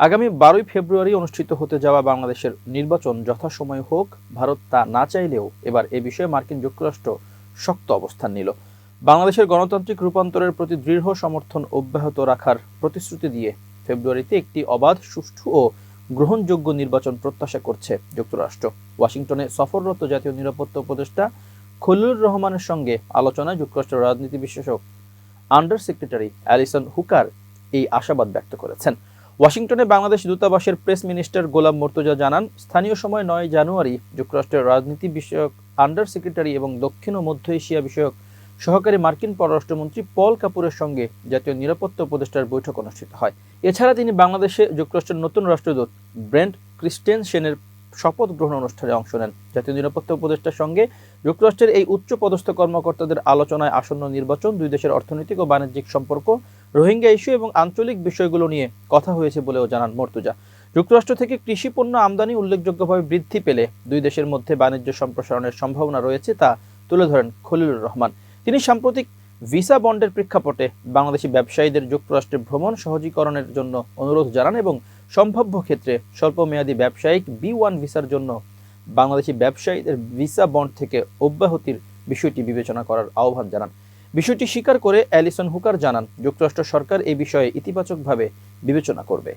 আগামী 12ই ফেব্রুয়ারি অনুষ্ঠিত হতে যাওয়া বাংলাদেশের নির্বাচন যথাসময়ে হোক, ভারত তা না চাইলেও এবার এ বিষয়ে মার্কিন যুক্তরাষ্ট্র শক্ত অবস্থান নিল। বাংলাদেশের গণতান্ত্রিক রূপান্তরের প্রতি দৃঢ় সমর্থন অব্যাহত রাখার প্রতিশ্রুতি দিয়ে ফেব্রুয়ারিতে একটি অবাধ, সুষ্ঠু ও গ্রহণযোগ্য নির্বাচন প্রত্যাশা করছে যুক্তরাষ্ট্র। ওয়াশিংটনে সফররত জাতীয় নিরাপত্তা উপদেষ্টা খলিলুর রহমানের সঙ্গে আলোচনায় যুক্তরাষ্ট্রের রাজনীতি বিশ্লেষক আন্ডার সেক্রেটারি অ্যালিসন হুকার এই আশাবাদ ব্যক্ত করেছেন। ওয়াশিংটনে বাংলাদেশ দূতাবাসের প্রেস মিনিস্টার গোলাম মর্তুজা জানান, স্থানীয় সময় 9 জানুয়ারি যুক্তরাষ্ট্রের রাজনীতি বিষয়ক আন্ডার সেক্রেটারি এবং দক্ষিণ ও মধ্য এশিয়া বিষয়ক সহকারী মার্কিন পররাষ্ট্রমন্ত্রী পল কাপুরের সঙ্গে জাতীয় নিরাপত্তা উপদেষ্টার বৈঠক অনুষ্ঠিত হয়। এছাড়া তিনি বাংলাদেশে যুক্তরাষ্ট্রের নতুন রাষ্ট্রদূত ব্রেন্ট ক্রিস্টেনসেনের শপথ গ্রহণ অনুষ্ঠানে অংশ নেন। জাতীয় নিরাপত্তা উপদেষ্টার সঙ্গে যুক্তরাষ্ট্রের এই উচ্চ পদস্থ কর্মকর্তাদের আলোচনায় আসন্ন নির্বাচন, দুই দেশের অর্থনৈতিক ও বাণিজ্যিক সম্পর্ক, রোহিঙ্গা ইস্যু এবং আঞ্চলিক বিষয়গুলো নিয়ে কথা হয়েছে বলেও জানান মর্তুজা। যুক্তরাষ্ট্র থেকে কৃষি পণ্য আমদানি উল্লেখযোগ্যভাবে বৃদ্ধি পেলে দুই দেশের মধ্যে বাণিজ্য সম্প্রসারণের সম্ভাবনা রয়েছে তা তুলে ধরেন খলিলুর রহমান। তিনি সাম্প্রতিক ভিসা বন্ডের প্রেক্ষাপটে বাংলাদেশি ব্যবসায়ীদের যুক্তরাষ্ট্রে ভ্রমণ সহজীকরণের জন্য অনুরোধ জানান এবং সম্ভাব্য ক্ষেত্রে স্বল্পমেয়াদী ব্যবসায়িক B1 ভিসার জন্য বাংলাদেশি ব্যবসায়ীদের ভিসা বন্ড থেকে অব্যাহতির বিষয়টি বিবেচনা করার আহ্বান জানান। বিষয়টি স্বীকার করে অ্যালিসন হুকার জানান, যুক্তরাষ্ট্র সরকার এই বিষয়ে ইতিবাচকভাবে বিবেচনা করবে।